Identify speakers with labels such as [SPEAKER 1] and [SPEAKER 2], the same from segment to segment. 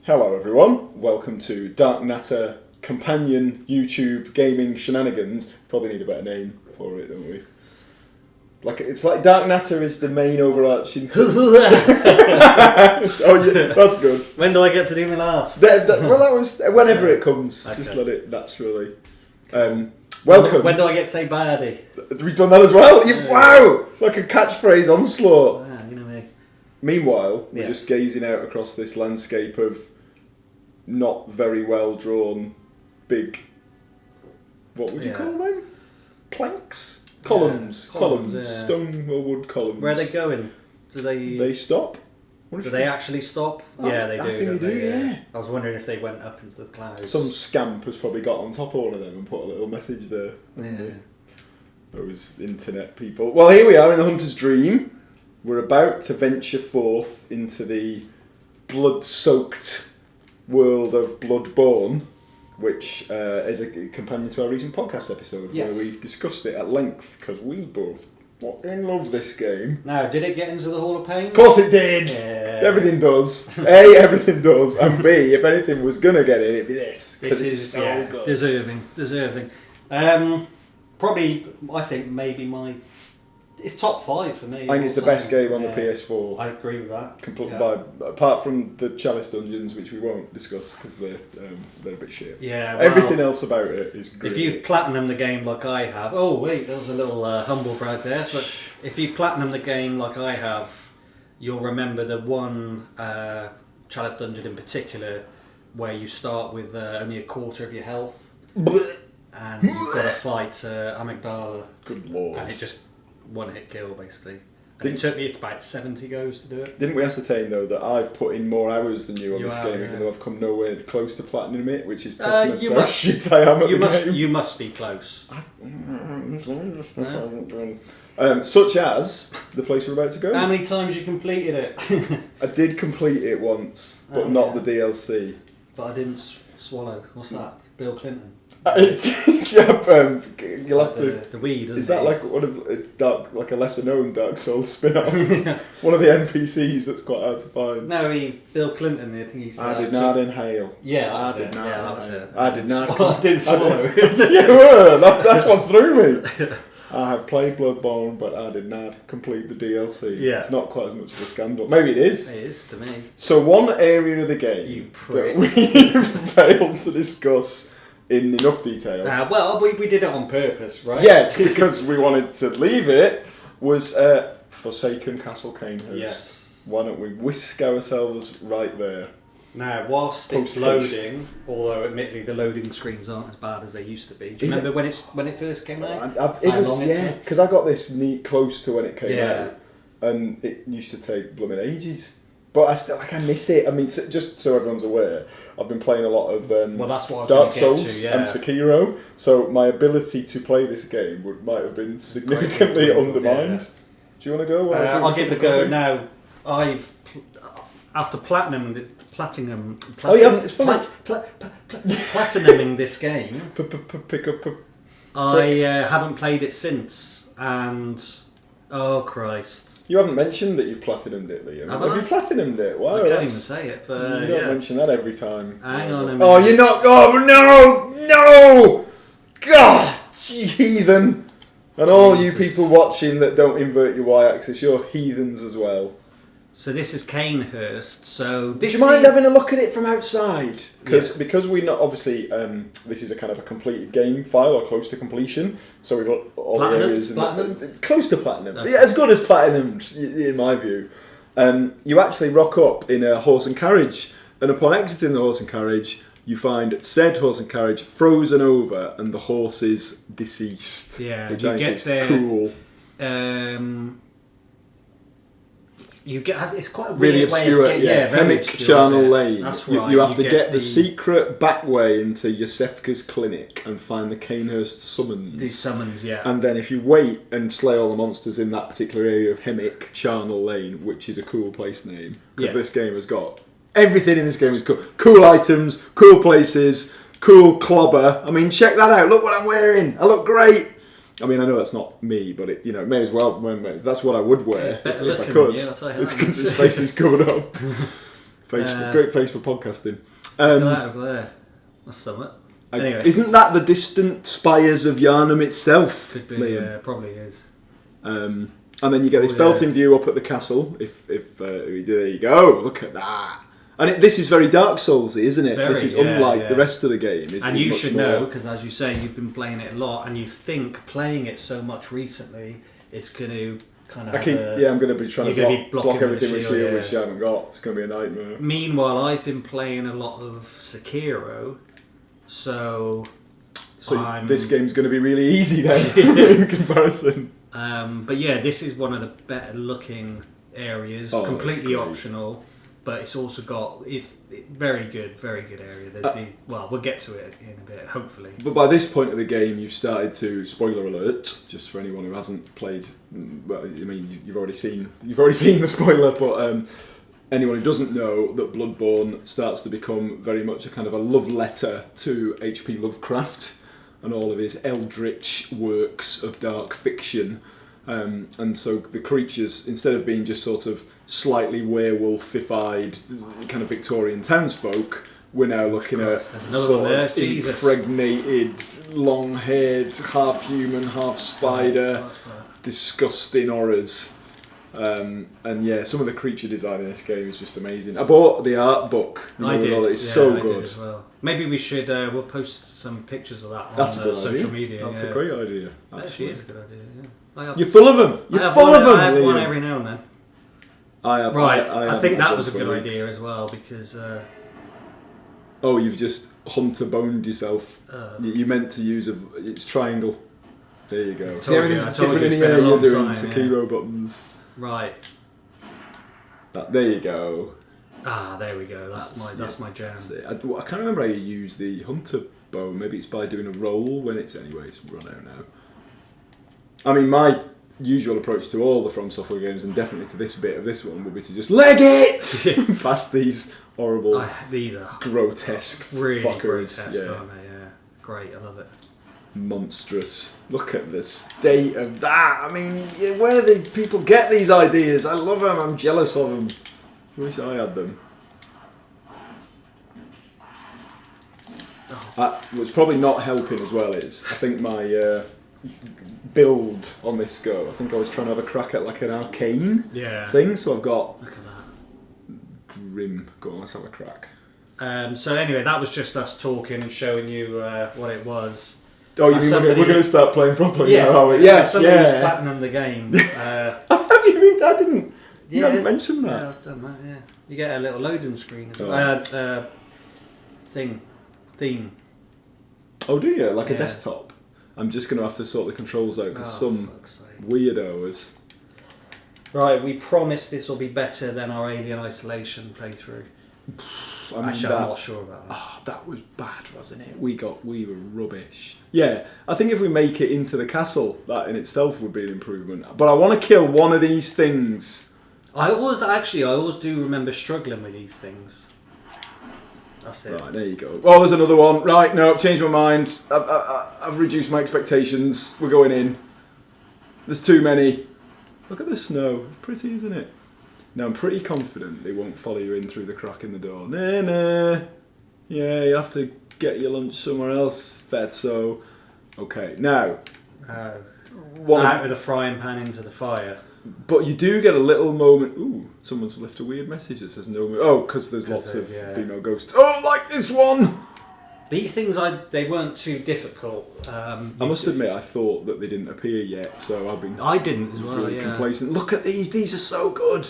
[SPEAKER 1] Hello everyone, welcome to Dark Natter companion YouTube gaming shenanigans. Probably need a better name for it, don't we? It's like Dark Natter is the main overarching oh yeah, that's good.
[SPEAKER 2] When do I get to do my laugh?
[SPEAKER 1] Well, that was whenever it comes.
[SPEAKER 2] Okay.
[SPEAKER 1] Just let it naturally. Welcome.
[SPEAKER 2] When do I get to say baddie?
[SPEAKER 1] We've done that as well. Wow, like a catchphrase onslaught.
[SPEAKER 2] Ah, you know me.
[SPEAKER 1] Meanwhile, we're just gazing out across this landscape of not very well drawn, big. What would you call them? Planks. Columns,
[SPEAKER 2] yeah.
[SPEAKER 1] Stone or wood columns.
[SPEAKER 2] Where are they going? Do they?
[SPEAKER 1] They stop.
[SPEAKER 2] Do they actually stop? Yeah, they do.
[SPEAKER 1] I think they do. Yeah.
[SPEAKER 2] I was wondering if they went up into the clouds.
[SPEAKER 1] Some scamp has probably got on top of one of them and put a little message there.
[SPEAKER 2] Yeah.
[SPEAKER 1] Those internet people. Well, here we are in the Hunter's Dream. We're about to venture forth into the blood-soaked world of Bloodborne, which is a companion to our recent podcast episode where we discussed it at length because we both fucking love this game.
[SPEAKER 2] Now, did it get into the Hall of Pain?
[SPEAKER 1] Of course it did! Yeah. Everything does. A, everything does. And B, if anything was going to get in, it'd be this.
[SPEAKER 2] This is
[SPEAKER 1] so good.
[SPEAKER 2] Deserving. Probably, I think maybe it's top 5 for me.
[SPEAKER 1] I think it's the best game on the PS4.
[SPEAKER 2] I agree with that.
[SPEAKER 1] Apart from the Chalice dungeons, which we won't discuss because they're a bit shit.
[SPEAKER 2] Yeah,
[SPEAKER 1] everything else about it is great.
[SPEAKER 2] If you've platinumed the game like I have, oh wait, there was a little humble brag there. So if you platinum the game like I have, you'll remember the one Chalice dungeon in particular where you start with only a quarter of your health, and you've got to fight Amygdala.
[SPEAKER 1] Good lord!
[SPEAKER 2] And it just one hit kill basically. It took me about 70 goes to do it.
[SPEAKER 1] Didn't we ascertain though that I've put in more hours than you on this game, even though I've come nowhere close to platinum it, which is testament to how shit I am at the game.
[SPEAKER 2] You must be close.
[SPEAKER 1] Such as the place we're about to go.
[SPEAKER 2] How many times you completed it?
[SPEAKER 1] I did complete it once, but not the DLC.
[SPEAKER 2] But I didn't swallow. What's that? Bill Clinton.
[SPEAKER 1] You'll have to.
[SPEAKER 2] The weed.
[SPEAKER 1] Is that like one of like a lesser known Dark Souls spin-off? One of the NPCs that's quite hard to find.
[SPEAKER 2] No, Bill Clinton. I think he said.
[SPEAKER 1] I did not inhale.
[SPEAKER 2] Yeah, that was it. I
[SPEAKER 1] did not.
[SPEAKER 2] I didn't swallow.
[SPEAKER 1] That's what threw me. I have played Bloodborne, but I did not complete the DLC.
[SPEAKER 2] Yeah.
[SPEAKER 1] It's not quite as much of a scandal. Maybe it is.
[SPEAKER 2] It is to me.
[SPEAKER 1] So one area of the game that we failed to discuss in enough detail.
[SPEAKER 2] Well, we did it on purpose, right?
[SPEAKER 1] Yeah, because we wanted to leave it, was Forsaken Castle Cainhurst.
[SPEAKER 2] Yes.
[SPEAKER 1] Why don't we whisk ourselves right there?
[SPEAKER 2] Now, whilst it's loading, although admittedly the loading screens aren't as bad as they used to be. Do you remember when it first came out?
[SPEAKER 1] Because I got this close to when it came out, and it used to take blooming ages. But I miss it. I mean, just so everyone's aware, I've been playing a lot of Dark Souls and Sekiro, so my ability to play this game might have been significantly undermined. Do you want to go?
[SPEAKER 2] I'll give it a go. Now, after platinuming this game, I haven't played it since, and oh Christ.
[SPEAKER 1] You haven't mentioned that you've platinumed it, Liam. Have you platinumed it? Wow,
[SPEAKER 2] I can't even say it. But,
[SPEAKER 1] you don't mention that every time.
[SPEAKER 2] Hang on a minute.
[SPEAKER 1] Oh, you're not... Oh, no! God, heathen. And all you people watching that don't invert your y-axis, you're heathens as well.
[SPEAKER 2] So this is Cainhurst. So
[SPEAKER 1] do you mind having a look at it from outside? Because we not obviously this is a kind of a completed game file or close to completion. So we've got all the areas close to platinum. Okay. Yeah, as good as platinum in my view. You actually rock up in a horse and carriage, and upon exiting the horse and carriage, you find said horse and carriage frozen over and the horse is deceased.
[SPEAKER 2] Yeah,
[SPEAKER 1] which
[SPEAKER 2] you
[SPEAKER 1] I think is
[SPEAKER 2] there,
[SPEAKER 1] cool.
[SPEAKER 2] It's quite a
[SPEAKER 1] really
[SPEAKER 2] weird
[SPEAKER 1] obscure,
[SPEAKER 2] way of
[SPEAKER 1] Hemmick Charnel Lane.
[SPEAKER 2] That's right.
[SPEAKER 1] You have to get the secret back way into Yosefka's clinic and find the Cainhurst summons.
[SPEAKER 2] These summons, yeah.
[SPEAKER 1] And then if you wait and slay all the monsters in that particular area of Hemmick Charnel Lane, which is a cool place name, because this game has got everything in this game is cool. Cool items, cool places, cool clobber. I mean, check that out. Look what I'm wearing. I look great. I mean, I know that's not me, but it may as well. That's what I would wear if I could. It's because his face is covered up. Great face for podcasting.
[SPEAKER 2] Look at that over there. That's something. Anyway.
[SPEAKER 1] Isn't that the distant spires of Yharnam itself?
[SPEAKER 2] Could be,
[SPEAKER 1] Liam?
[SPEAKER 2] Probably is.
[SPEAKER 1] And then you get this belting view up at the castle. There you go. Look at that. And this is very Dark Soulsy, isn't it? This is unlike the rest of the game.
[SPEAKER 2] And you should know, because as you say, you've been playing it a lot, and you think playing it so much recently, it's going to kind of.
[SPEAKER 1] I'm going to be trying to block everything with shield, which I haven't got. It's going to be a nightmare.
[SPEAKER 2] Meanwhile, I've been playing a lot of Sekiro. So
[SPEAKER 1] this game's going to be really easy then in comparison.
[SPEAKER 2] But yeah, this is one of the better looking areas, completely optional, but it's also got very good area. We'll get to it in a bit, hopefully. But
[SPEAKER 1] by this point of the game, you've started to, spoiler alert, just for anyone who hasn't played. Well, I mean, you've already seen the spoiler, but. Anyone who doesn't know that Bloodborne starts to become very much a kind of a love letter to H.P. Lovecraft and all of his eldritch works of dark fiction. And so the creatures, instead of being just sort of slightly werewolfified kind of Victorian townsfolk, we're now looking at sort of impregnated, long-haired, half-human, half-spider, disgusting horrors. And some of the creature design in this game is just amazing. I bought the art book.
[SPEAKER 2] I did.
[SPEAKER 1] It's so good.
[SPEAKER 2] Did as well. Maybe we should. We'll post some pictures of that on social media.
[SPEAKER 1] That's a great idea.
[SPEAKER 2] Actually, is a good idea. Yeah.
[SPEAKER 1] You're full of them. You're full of them.
[SPEAKER 2] I have one every now and then. I think that was a good idea as well because.
[SPEAKER 1] You've just hunter boned yourself. You meant to use it's triangle. There you go. See, everything's different in here. You're doing Sekiro buttons.
[SPEAKER 2] Right.
[SPEAKER 1] There you go.
[SPEAKER 2] There we go. That's my jam.
[SPEAKER 1] I can't remember how you use the hunter bow. Maybe it's by doing a roll when it's run out now. I mean, my usual approach to all the From Software games, and definitely to this bit of this one, would be to just leg it past these horrible,
[SPEAKER 2] these are
[SPEAKER 1] grotesque
[SPEAKER 2] really
[SPEAKER 1] fuckers.
[SPEAKER 2] Grotesque, aren't they? Yeah, great. I love it.
[SPEAKER 1] Monstrous. Look at the state of that. I mean, where do people get these ideas? I love them. I'm jealous of them. I wish I had them. What's probably not helping as well is I think my build on this go. I think I was trying to have a crack at like an arcane thing. So I've got.
[SPEAKER 2] Look at that.
[SPEAKER 1] Grim. Go on, let's have a crack.
[SPEAKER 2] So anyway, that was just us talking and showing you what it was.
[SPEAKER 1] Oh, you mean we're going to start playing properly now, are we?
[SPEAKER 2] Yes, somebody who's platinum the game.
[SPEAKER 1] Have you? I didn't. You haven't mentioned that.
[SPEAKER 2] Yeah, I've done that. Yeah, you get a little loading screen. Theme.
[SPEAKER 1] Oh, do you? Like a desktop? I'm just going to have to sort the controls out because some weirdo is.
[SPEAKER 2] Right, we promise this will be better than our Alien Isolation playthrough. I'm not sure about that.
[SPEAKER 1] Oh, that was bad, wasn't it? We were rubbish. Yeah, I think if we make it into the castle, that in itself would be an improvement. But I want to kill one of these things.
[SPEAKER 2] I always do remember struggling with these things. That's it.
[SPEAKER 1] Right, there you go. Oh, there's another one. Right, no, I've changed my mind. I've reduced my expectations. We're going in. There's too many. Look at the snow. It's pretty, isn't it? Now, I'm pretty confident they won't follow you in through the crack in the door. Nah. Yeah, you have to get your lunch somewhere else, fatso. Okay, now.
[SPEAKER 2] Out with a frying pan into the fire.
[SPEAKER 1] But you do get a little moment. Ooh, someone's left a weird message that says no. Oh, because there's lots of female ghosts. Oh, like this one!
[SPEAKER 2] These things, they weren't too difficult.
[SPEAKER 1] I must admit, I thought that they didn't appear yet, so
[SPEAKER 2] I didn't as well.
[SPEAKER 1] Really complacent. Look at these. These are so good.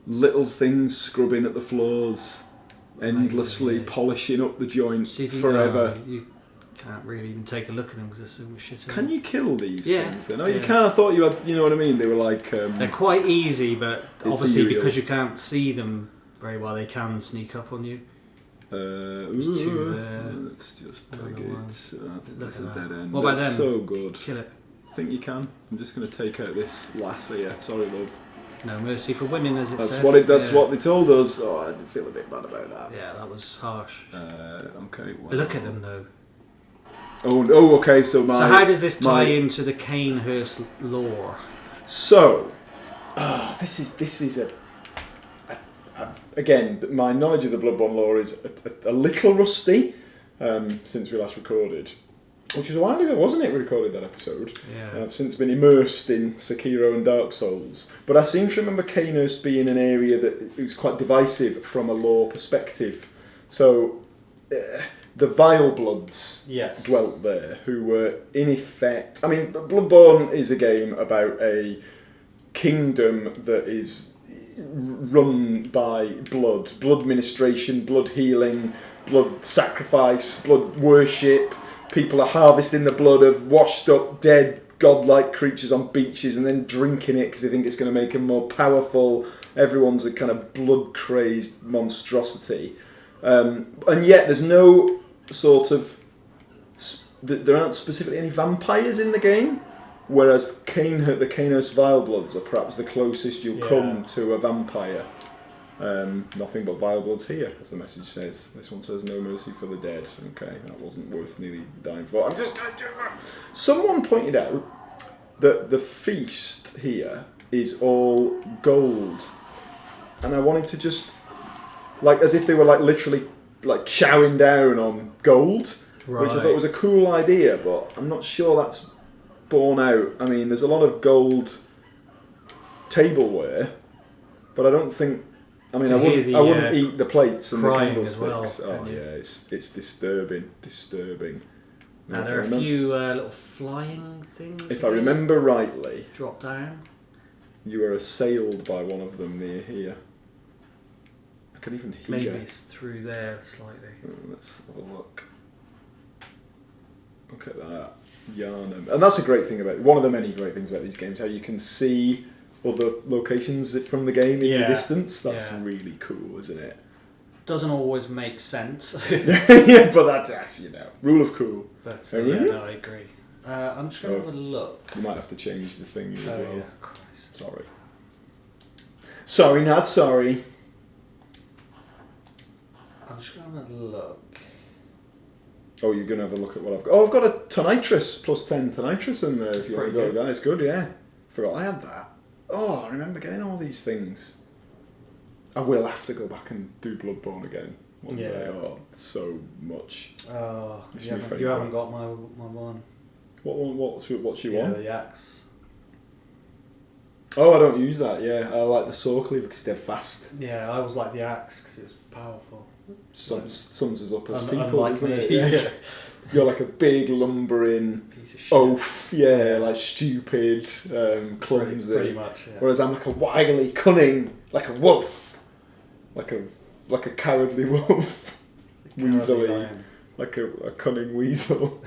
[SPEAKER 1] Little things scrubbing at the floors, endlessly polishing up the joints forever.
[SPEAKER 2] You can't really even take a look at them because there's so much shit.
[SPEAKER 1] Can you kill these things? No, you can. I thought you had. You know what I mean? They were like.
[SPEAKER 2] They're quite easy, but obviously because you can't see them very well, they can sneak up on you.
[SPEAKER 1] Let's just peg it. That's a dead end.
[SPEAKER 2] What about them?
[SPEAKER 1] So good.
[SPEAKER 2] Kill it.
[SPEAKER 1] I think you can. I'm just going to take out this lass here. Sorry, love.
[SPEAKER 2] No mercy for women, as it said.
[SPEAKER 1] That's what they told us. Oh, I feel a bit bad about that.
[SPEAKER 2] Yeah, that was harsh.
[SPEAKER 1] Okay. Wow.
[SPEAKER 2] Look at them though.
[SPEAKER 1] Oh, okay. So
[SPEAKER 2] how does this tie into the Cainhurst lore?
[SPEAKER 1] So, this is again, my knowledge of the Bloodborne lore is a little rusty since we last recorded. Which was a while ago, wasn't it? We recorded that episode.
[SPEAKER 2] Yeah.
[SPEAKER 1] I've since been immersed in Sekiro and Dark Souls. But I seem to remember Cainhurst being an area that was quite divisive from a lore perspective. So, the Vile Bloods dwelt there, who were in effect... I mean, Bloodborne is a game about a kingdom that is run by blood. Blood ministration, blood healing, blood sacrifice, blood worship... People are harvesting the blood of washed up, dead, godlike creatures on beaches and then drinking it because they think it's going to make them more powerful. Everyone's a kind of blood-crazed monstrosity. And yet there's no sort of... There aren't specifically any vampires in the game, whereas the Cainhurst Vile Bloods are perhaps the closest you'll come to a vampire. Nothing but vile bloods here, as the message says. This one says no mercy for the dead. Okay, that wasn't worth nearly dying for. I'm just gonna do that. Someone pointed out that the feast here is all gold, and I wanted to just as if they were literally chowing down on gold, which I thought was a cool idea, but I'm not sure that's borne out. I mean, there's a lot of gold tableware, but I don't think. I mean, I wouldn't eat the plates and the candlesticks. Oh yeah, it's disturbing.
[SPEAKER 2] Now there are a few little flying things.
[SPEAKER 1] If I remember rightly,
[SPEAKER 2] drop down.
[SPEAKER 1] You are assailed by one of them near here. I can even hear.
[SPEAKER 2] Maybe it's through there slightly.
[SPEAKER 1] Let's have a look. Look at that, Yarnum, and that's a great thing about one of the many great things about these games. How you can see other locations from the game in the distance. That's really cool, isn't it?
[SPEAKER 2] Doesn't always make sense.
[SPEAKER 1] Yeah, but that's, rule of cool.
[SPEAKER 2] But no, I agree. I'm just going to have a look.
[SPEAKER 1] You might have to change the thing as well.
[SPEAKER 2] Yeah, Christ.
[SPEAKER 1] Sorry, Nad, sorry.
[SPEAKER 2] I'm just going to have a look.
[SPEAKER 1] Oh, you're going to have a look at what I've got. Oh, I've got a Tonitrus, plus 10 Tonitrus in there if you want to go. That is good, yeah. Forgot I had that. Oh, I remember getting all these things. I will have to go back and do Bloodborne again one day. Oh, so much.
[SPEAKER 2] Oh, you haven't got my one.
[SPEAKER 1] What's your one?
[SPEAKER 2] The axe.
[SPEAKER 1] Oh, I don't use that, yeah. I like the sword cleaver because it's dead fast.
[SPEAKER 2] Yeah, I always like the axe because it was powerful.
[SPEAKER 1] Sums us up as people, doesn't it?
[SPEAKER 2] Yeah.
[SPEAKER 1] You're like a big lumbering
[SPEAKER 2] piece of shit.
[SPEAKER 1] Oaf, stupid, clumsy.
[SPEAKER 2] Pretty much, yeah.
[SPEAKER 1] Whereas I'm like a wily, cunning, like a wolf, like a cowardly wolf, weaselly, like a cunning weasel.